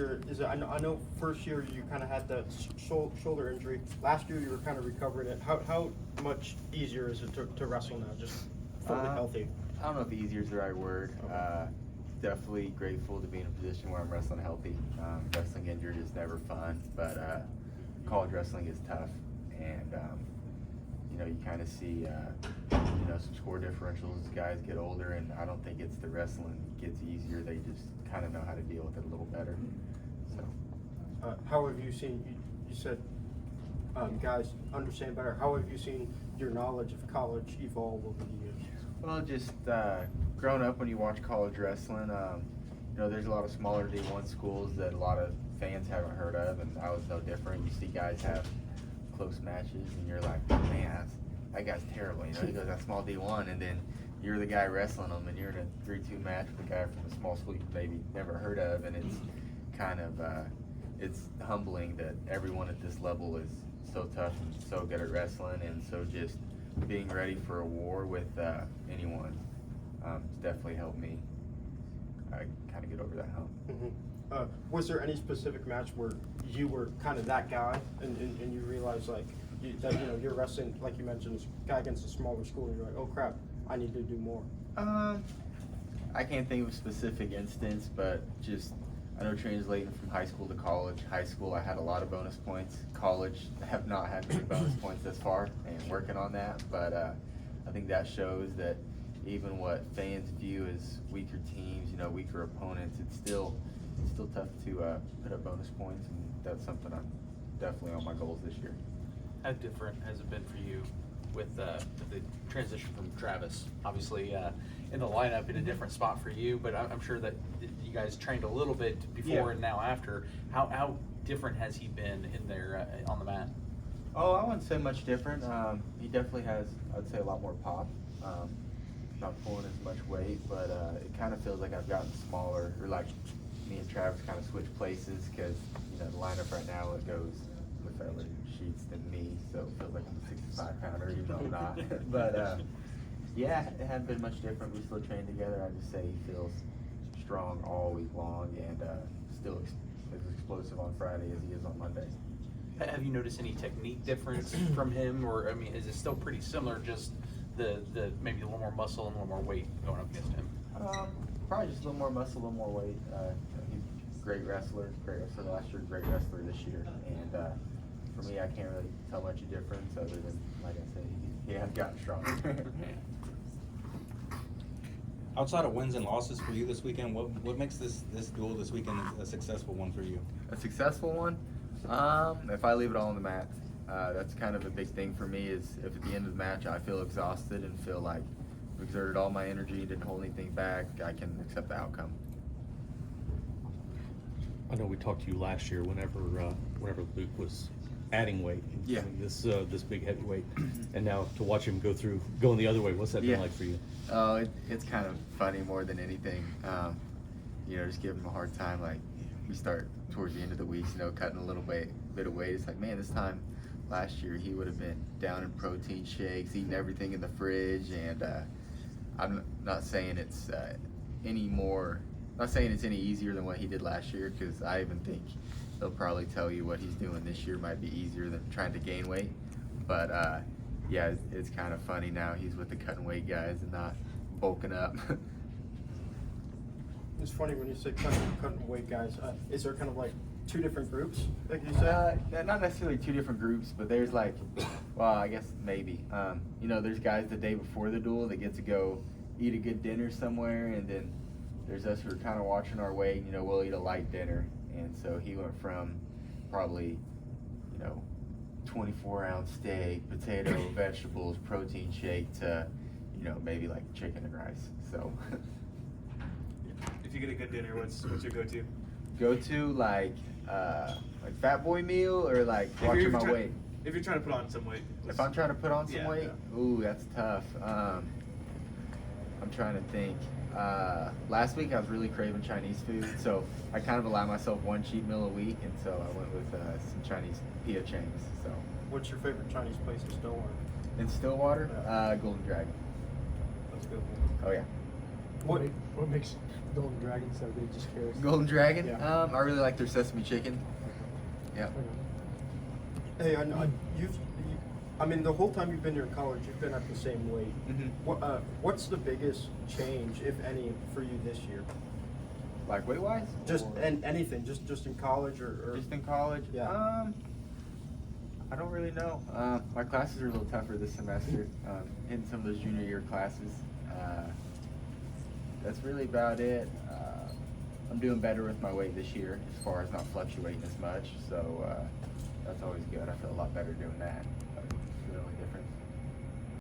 I know first year you kind of had that shoulder injury. Last year you were kind of recovering it. How much easier is it to wrestle now, just fully healthy? I don't know if easier is the right word. Okay. Definitely grateful to be in a position where I'm wrestling healthy. Wrestling injured is never fun, but college wrestling is tough, and you kind of see some score differentials as guys get older, and I don't think it's the wrestling gets easier. They just kind of know how to deal with it a little better. So, how have you seen? You said guys understand better. How have you seen your knowledge of college evolve over the years? well, just growing up when you watch college wrestling, there's a lot of smaller D1 schools that a lot of fans haven't heard of, and I was no different. You see guys have close matches, and you're like, man, that guy's terrible. He goes that small D1, and then you're the guy wrestling them, and you're in a 3-2 match with a guy from a small school you maybe never heard of, and it's kind of it's humbling that everyone at this level is so tough and so good at wrestling, and so just being ready for a war with anyone has definitely helped me kind of get over that hump. Mm-hmm. Was there any specific match where you were kind of that guy, and you realized that you're wrestling, like you mentioned, a guy against a smaller school, and you're like, oh crap, I need to do more? I can't think of a specific instance, but just I know translating from high school to college. High school, I had a lot of bonus points. College, I have not had many bonus points thus far, and working on that. But I think that shows that even what fans view as weaker teams, weaker opponents, it's still tough to put up bonus points, and that's something I'm definitely on my goals this year. How different has it been for you with the transition from Travis? Obviously, in the lineup in a different spot for you, but I'm sure that you guys trained a little bit before and now after. How different has he been in there on the mat? Oh, I wouldn't say much different. He definitely has, I'd say, a lot more pop. Not pulling as much weight, but it kind of feels like I've gotten smaller, or like me and Travis kind of switch places, because the lineup right now, it goes with other sheets than me, so it feels like I'm a 65-pounder, even though I'm not. But yeah, it hasn't been much different. We still train together. I just say he feels strong all week long, and still as explosive on Friday as he is on Monday. Have you noticed any technique difference from him, or is it still pretty similar? Just the maybe a little more muscle and a little more weight going up against him? Probably just a little more muscle, a little more weight. He's a great wrestler last year, great wrestler this year, and for me, I can't really tell much of difference other than, like I said, he has gotten stronger. Outside of wins and losses for you this weekend, what makes this duel this weekend a successful one for you? A successful one? If I leave it all on the mat. That's kind of a big thing for me, is if at the end of the match I feel exhausted and feel like I've exerted all my energy, didn't hold anything back, I can accept the outcome. I know we talked to you last year whenever Luke was adding weight, Yeah. this big heavyweight, and now to watch him going the other way, what's that been like for you? Oh, it's kind of funny more than anything. Just give him a hard time. Like, we start towards the end of the week, cutting a little bit of weight. It's like, man, this time last year he would have been down in protein shakes, eating everything in the fridge, and I'm not saying it's any easier than what he did last year, because I even think they'll probably tell you what he's doing this year might be easier than trying to gain weight. But yeah, it's kind of funny now. He's with the cutting weight guys and not bulking up. It's funny when you say cutting weight guys. Is there kind of like two different groups, like you said? Not necessarily two different groups, but there's like, well, I guess maybe. There's guys the day before the duel that get to go eat a good dinner somewhere, and then there's us who are kind of watching our weight. We'll eat a light dinner, and so he went from probably, 24-ounce steak, potato, vegetables, protein shake to, maybe like chicken and rice. So. If you get a good dinner, what's your go-to? Go-to like fat boy meal, or like watching my weight? If you're trying to put on some weight. If I'm trying to put on some weight? Yeah. Ooh, that's tough. I'm trying to think. Last week I was really craving Chinese food, so I kind of allow myself one cheat meal a week, and so I went with some Chinese pia chains. So. What's your favorite Chinese place in Stillwater? In Stillwater? Yeah. Golden Dragon. That's a good one. Oh yeah. What? What makes Golden Dragon so good? Just curious. Golden Dragon. Yeah. I really like their sesame chicken. Yeah. Okay. Hey, I know I mean, the whole time you've been here in college, you've been at the same weight. What's the biggest change, if any, for you this year? Like weight wise? Just and anything, just in college or Just in college? Yeah. I don't really know. My classes are a little tougher this semester. Hitting some of those junior year classes. That's really about it. I'm doing better with my weight this year as far as not fluctuating as much. So that's always good. I feel a lot better doing that. That's the only difference.